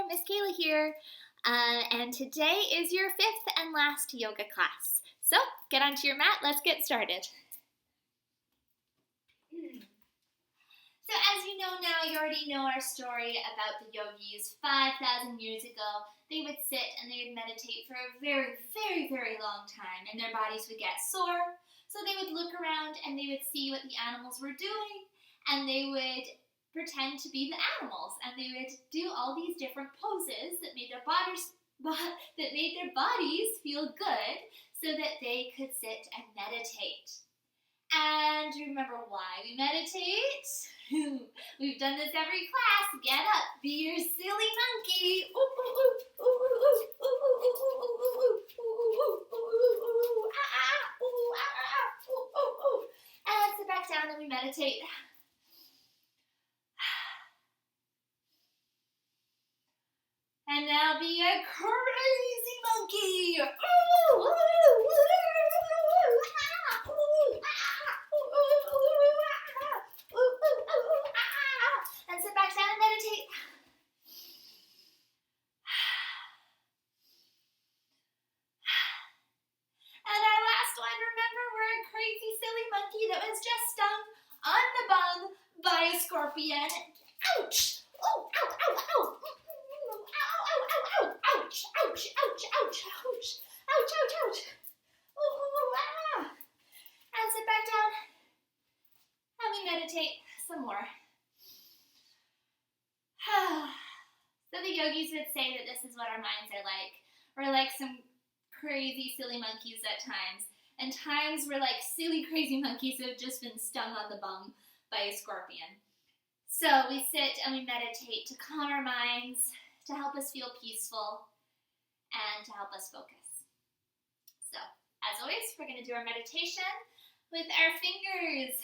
Miss Kayla here, and today is your fifth and last yoga class. So get onto your mat, let's get started. So as you know now, you already know our story about the yogis. 5,000 years ago, they would sit and they would meditate for a very, very, very long time, and their bodies would get sore. So they would look around and they would see what the animals were doing, and they would pretend to be the animals, and they would do all these different poses that made their bodies feel good, so that they could sit and meditate. And remember why we meditate? We've done this every class. Get up, be your silly monkey. And sit back down and we meditate. And now be a crazy monkey. And sit back down and meditate. And our last one, remember, we're a crazy silly monkey that was just stung on the bum by a scorpion. Ouch! Oh, ow, ow, ow! Ouch, ouch, ouch, ouch, ouch, ouch, ouch, ouch. Ah. And sit back down and we meditate some more. So the yogis would say that this is what our minds are like. We're like some crazy, silly monkeys at times. And times we're like silly, crazy monkeys who have just been stung on the bum by a scorpion. So we sit and we meditate to calm our minds, to help us feel peaceful, and to help us focus. So, as always, we're going to do our meditation with our fingers.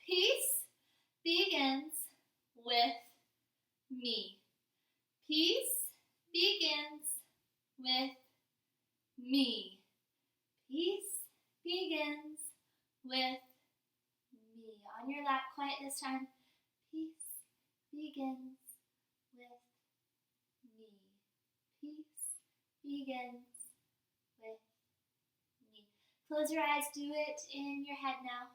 Peace begins with me. Peace begins with me. Peace begins with me. On your lap, quiet this time. Peace begins with me. Peace begins with me. Close your eyes, do it in your head now.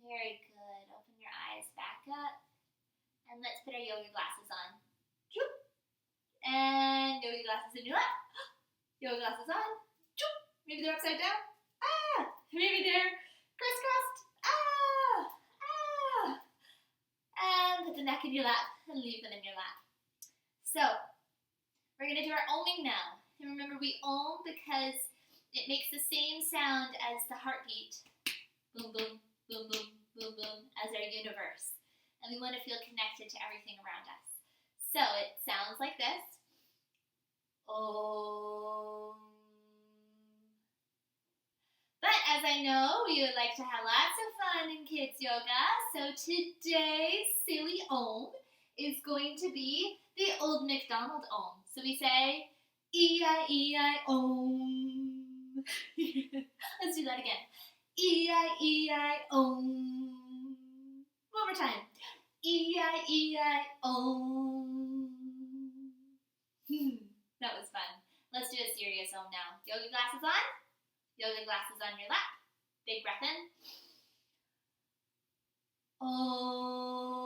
Very good. Open your eyes back up. And let's put our yoga glasses on. And yoga glasses in your lap. Yoga glasses on. Maybe they're upside down. Maybe they're crisscrossed. And put the neck in your lap and leave them in your lap. So, we're going to do our oming now. And remember, we om because it makes the same sound as the heartbeat. Boom, boom, boom, boom, boom, boom, as our universe. And we want to feel connected to everything around us. So it sounds like this. Om. But as I know, we would like to have lots of fun in kids yoga. So today's silly om is going to be the Old MacDonald om. So we say, E-I-E-I-om. Let's do that again. E-I-E-I-om. One more time. E-I-E-I-om. That was fun. Let's do a serious om now. Yoga glasses on. Yoga glasses on your lap. Big breath in. Om.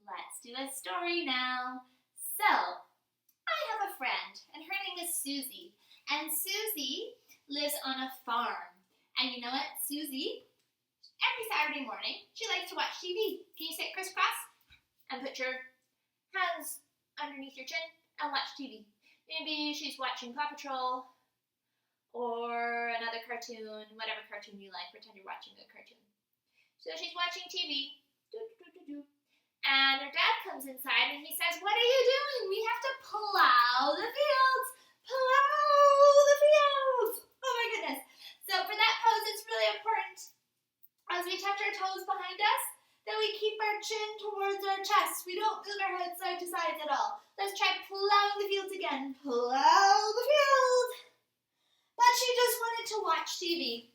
Let's do a story now. So, I have a friend, and her name is Susie. And Susie lives on a farm. And you know what? Susie, every Saturday morning, she likes to watch TV. Can you sit crisscross and put your hands underneath your chin and watch TV? Maybe she's watching Paw Patrol or another cartoon, whatever cartoon you like. Pretend you're watching a cartoon. So she's watching TV. And her dad comes inside and he says, "What are you doing? We have to plow the fields. Plow the fields." Oh my goodness. So for that pose, it's really important, as we touch our toes behind us, Then we keep our chin towards our chest. We don't move our head side to side at all. Let's try plowing the fields again. Plow the field. But she just wanted to watch TV.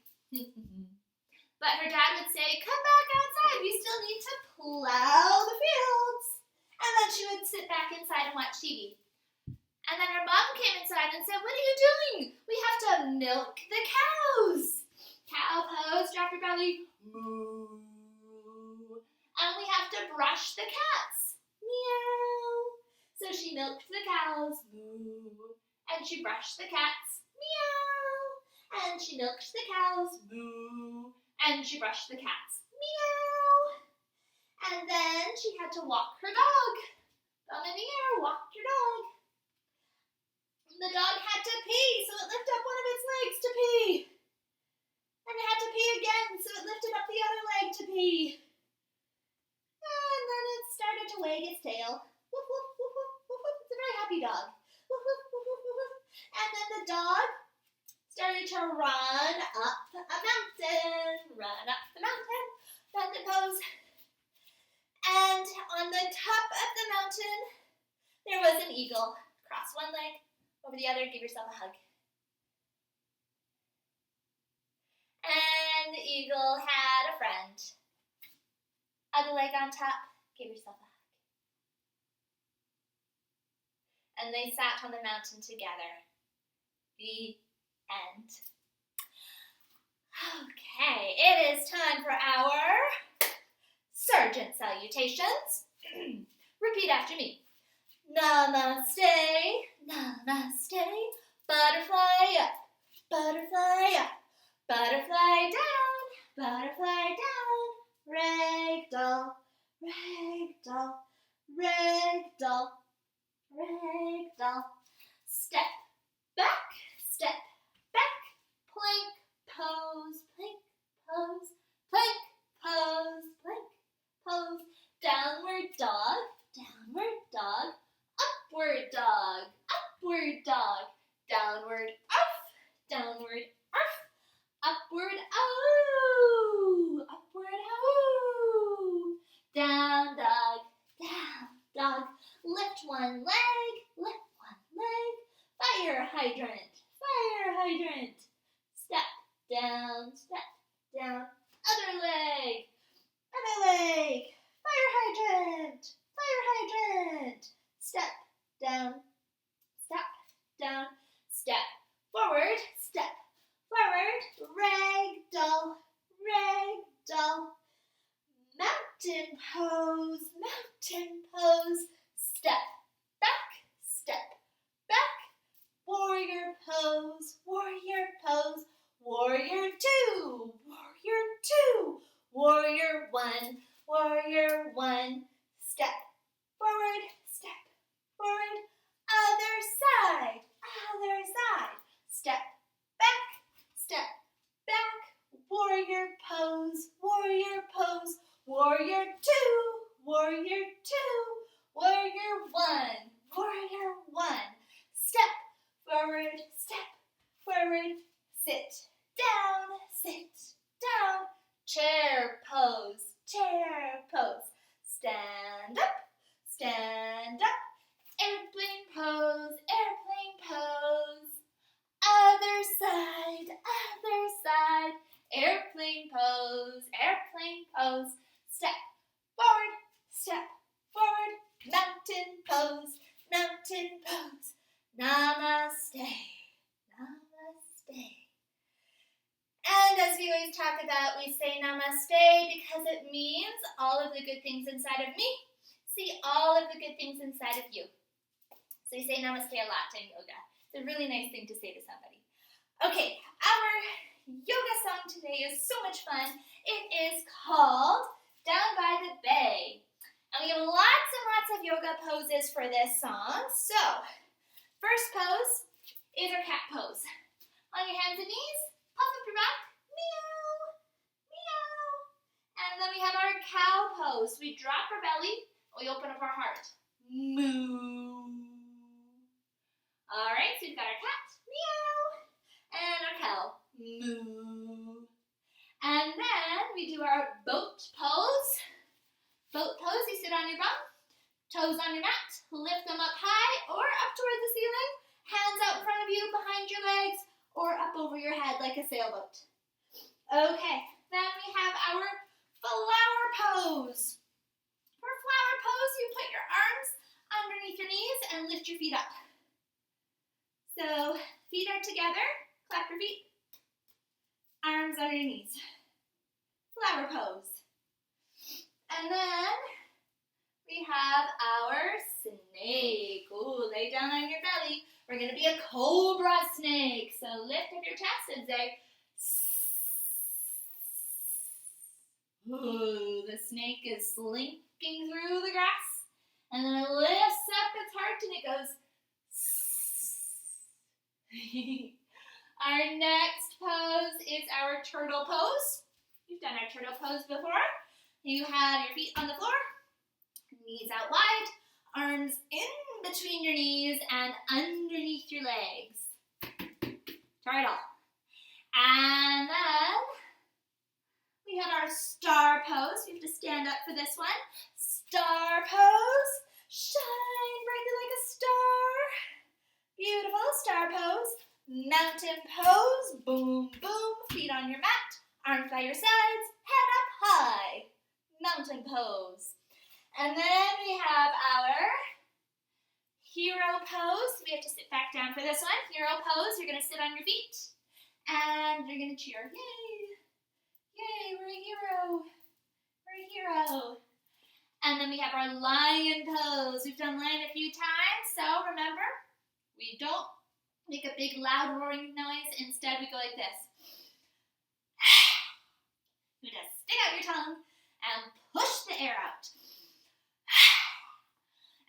But her dad would say, come back outside. We still need to plow the fields. And then she would sit back inside and watch TV. And then her mom came inside and said, what are you doing? We have to milk the cows. Cow pose, drop your belly. Moo. And we have to brush the cats. Meow. So she milked the cows. Moo. And she brushed the cats. Meow. And she milked the cows. Moo. And she brushed the cats. Meow. And then she had to walk her dog. Thumb in the air, walk your dog. The dog had to pee, so it lifted up one of its legs to pee. And it had to pee again, so it lifted up the other leg to pee. And then it started to wag its tail. Woof, woof, woof, woof, woof, woof. It's a very happy dog. Woof, woof, woof, woof, woof, woof. And then the dog started to run up a mountain. Run up the mountain. Mountain pose. And on the top of the mountain, there was an eagle. Cross one leg over the other. Give yourself a hug. And the eagle had a friend. Other leg on top, give yourself a hug. And they sat on the mountain together. The end. Okay, it is time for our Sergeant salutations. Repeat after me. Namaste, namaste, butterfly up, butterfly up. Butterfly down, butterfly down, ragdoll, ragdoll, ragdoll, ragdoll. Step back, plank pose, plank pose, plank pose, plank pose. Downward dog, upward dog, upward dog, downward arf, downward arf. Upward, oh! Upward, oh! Down, dog. Lift one leg. Fire hydrant. Step down. Other leg. Fire hydrant. Step down. Step forward. Ragdoll, mountain pose, step back, warrior pose, warrior two, warrior one, step forward, other side, step back, warrior pose, warrior two, warrior one, step forward, sit down, chair pose, stand up, airplane pose, other side, airplane pose, step forward, mountain pose, namaste. And as we always talk about, we say namaste because it means all of the good things inside of me see all of the good things inside of you. So we say namaste a lot in yoga. It's a really nice thing to say to somebody. Okay, our yoga song today is so much fun. It is called Down by the Bay. And we have lots and lots of yoga poses for this song. So, first pose is our cat pose. On your hands and knees, puff up your back, meow, meow. And then we have our cow pose. We drop our belly, we open up our heart. Moo. All right, so we've got our cat, meow, and our cow, moo. And then we do our boat pose. Toes on your mat, lift them up high or up towards the ceiling. Hands out in front of you, behind your legs, or up over your head like a sailboat. Okay, then we have our flower pose. For flower pose, you put your arms underneath your knees and lift your feet up. So, feet are together, clap your feet, arms under your knees. Flower pose. And then we have our snake. Ooh, lay down on your belly. We're going to be a cobra snake. So lift up your chest and say, ooh, the snake is slinking through the grass. And then it lifts up its heart and it goes. Our next pose is our turtle pose. You've done our turtle pose before. You have your feet on the floor, knees out wide, arms in between your knees and underneath your legs. Turtle. And then we have our star pose. You have to stand up for this one. Star pose. Shine brightly like a star. Beautiful. Star pose. Mountain pose. Boom, boom. Feet on your mat. Arms by your sides. Head up high. Mountain pose. And then we have our hero pose. We have to sit back down for this one. Hero pose. You're going to sit on your feet. And you're going to cheer. Yay. Yay, we're a hero. We're a hero. And then we have our lion pose. We've done lion a few times. So remember, we don't make a big loud roaring noise. Instead, we go like this. You just stick out your tongue and push the air out.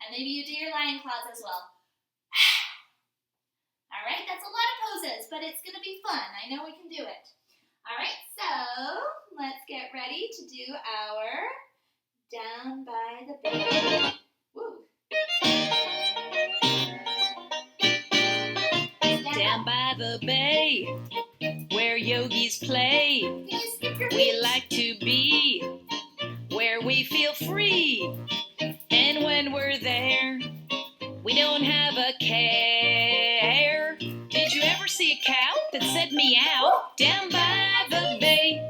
And maybe you do your lion claws as well. All right, that's a lot of poses, but it's going to be fun. I know we can do it. All right, so let's get ready to do our down by the bay. Woo. Down by the bay, where yogis play, we like to be where we feel free. And when we're there, we don't have a care. Did you ever see a cow that said meow down by the bay?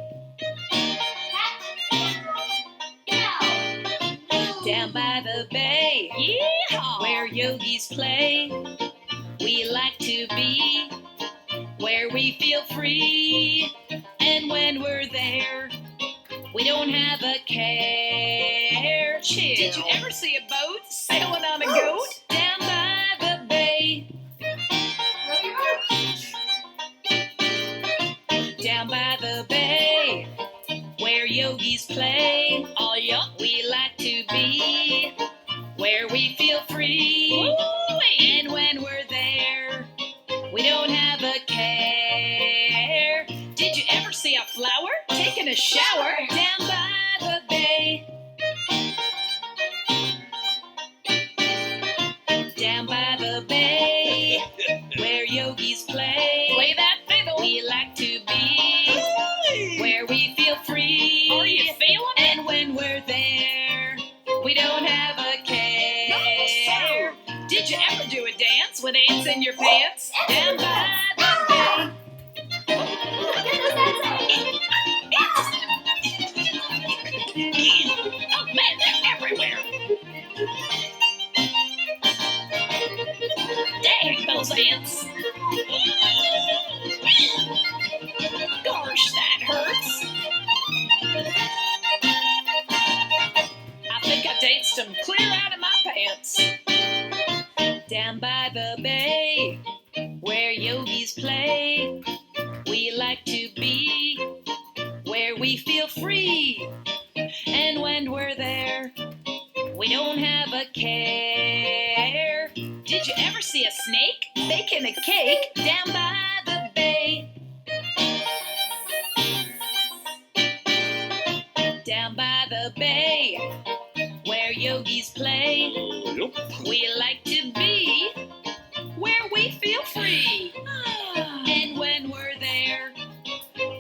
Down by the bay, yeehaw, where yogis play, we like to be where we feel free. And when we're there, we don't have a care. Chill. Did you ever see a boat sailing on a goat down by the bay? Down by the bay, where yogis play, oh yup, we like to be where we feel free. And when we're there, we don't have a care. Did you ever see a flower taking a shower down by the bay? Down by the bay, where yogis play that fiddle, we like to be where we feel free. Are you feeling it? And when we're there, we don't have a care. No, did you ever do a dance with ants in your pants down by the bay? Oh man, they're everywhere. Dang those ants. Gosh, that hurts. I think I danced them clear out of my pants. Down by the bay, where yogis play, we like to be where we feel free. And when we're there, we don't have a care. Did you ever see a snake baking a cake down by the bay? Down by the bay, where yogis play, we like to be where we feel free. And when we're there,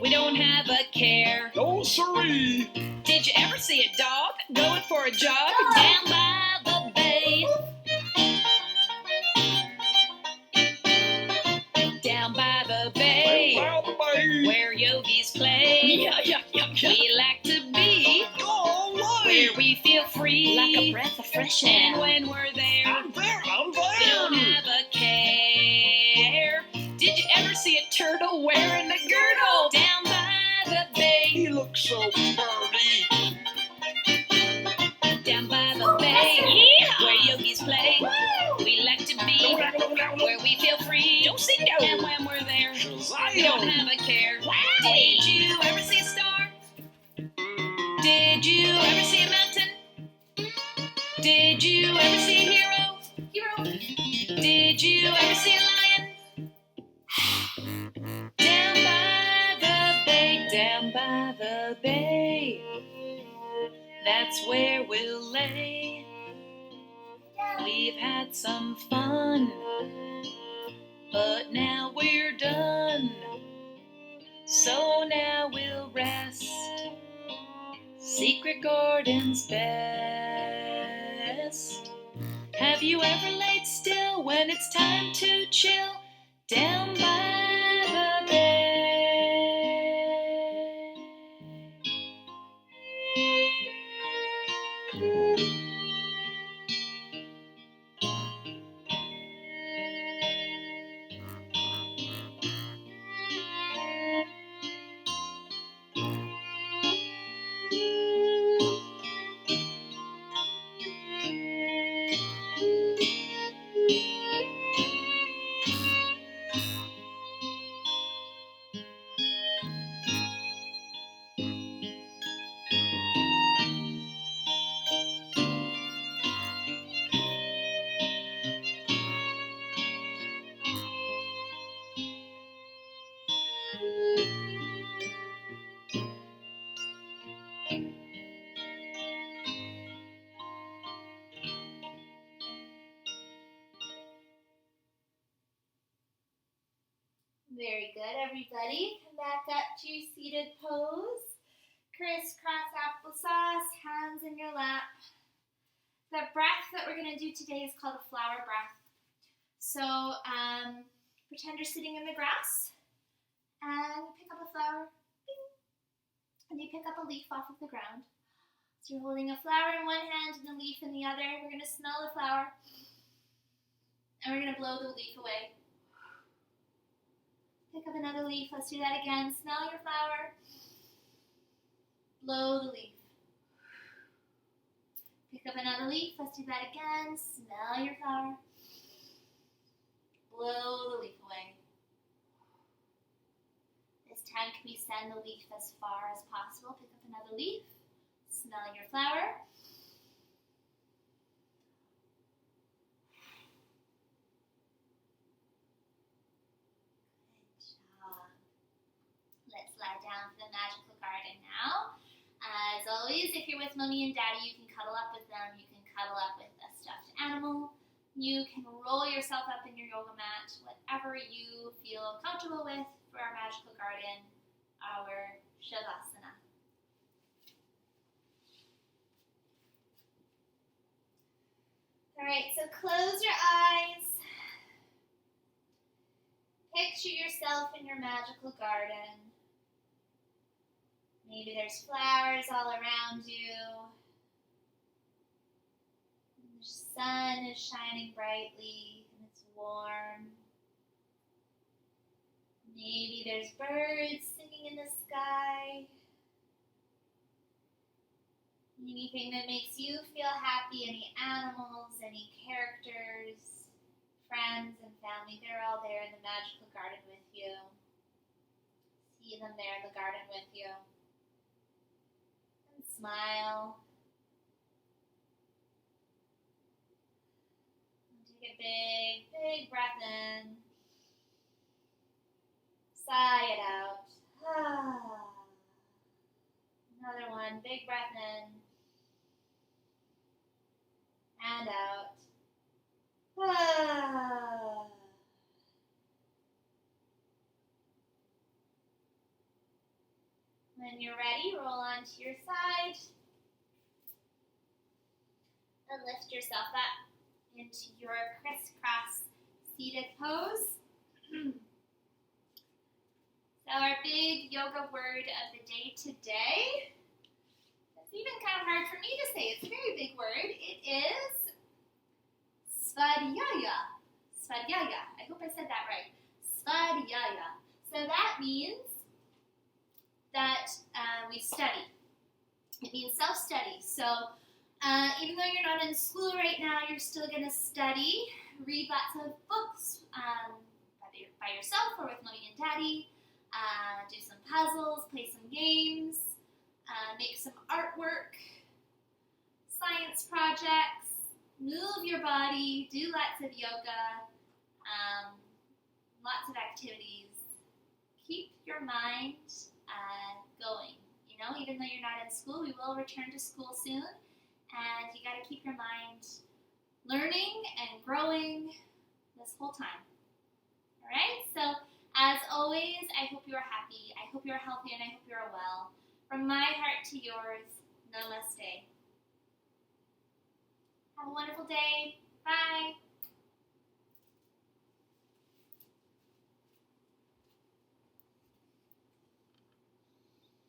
we don't have a care. No siree. Did you ever see a dog going for a jog down by the bay? We like to be where we feel free, Like a breath of fresh air. and when we're there, I'm there. don't have a care. Did you ever see a turtle wearing a girdle down by the bay? He looks so dirty. Down by the bay, where yogis play. We like to be where we feel free, Don't say no. and when we're there, we don't Zion. have a care. Did you ever see a star? Did you ever see a mountain? Did you ever see a hero? Did you ever see a lion? Down by the bay, down by the bay. That's where we'll lay. We've had some fun, but now we're done. So now we'll rest. Secret Garden's best. Have you ever laid still when it's time to chill down by the bay? Very good, everybody. Come back up to your seated pose. Crisscross applesauce, hands in your lap. The breath that we're going to do today is called a flower breath. So pretend you're sitting in the grass and you pick up a flower. Bing, and you pick up a leaf off of the ground. So you're holding a flower in one hand and a leaf in the other. We're going to smell the flower and we're going to blow the leaf away. Pick up another leaf. Let's do that again. Smell your flower. Blow the leaf. Pick up another leaf. Let's do that again. Smell your flower. Blow the leaf away. This time, can we send the leaf as far as possible? Pick up another leaf. Smell your flower. Let's lie down for the magical garden now. As always, if you're with mommy and daddy, you can cuddle up with them. You can cuddle up with a stuffed animal. You can roll yourself up in your yoga mat, whatever you feel comfortable with for our magical garden, our Shavasana. All right, so close your eyes. Picture yourself in your magical garden. Maybe there's flowers all around you. The sun is shining brightly and it's warm. Maybe there's birds singing in the sky. Anything that makes you feel happy, any animals, any characters, friends and family, they're all there in the magical garden with you. See them there in the garden with you. And smile. And take a big, big breath in. Sigh it out. Another one, big breath in. And out. When you're ready, roll onto your side and lift yourself up into your crisscross seated pose. So our big yoga word of the day today, it's even kind of hard for me to say. It's a very big word. It is Svadhyaya. Svadhyaya. I hope I said that right. Svadhyaya. So that means that we study. It means self-study. So even though you're not in school right now, you're still going to study, read lots of books by yourself or with mommy and daddy, do some puzzles, play some games, make some artwork, science projects, move your body, do lots of yoga, lots of activities. Keep your mind going. You know, even though you're not in school, we will return to school soon, and you got to keep your mind learning and growing this whole time. All right? So, as always, I hope you are happy, I hope you are healthy, and I hope you are well. From my heart to yours, namaste. Have a wonderful day. Bye.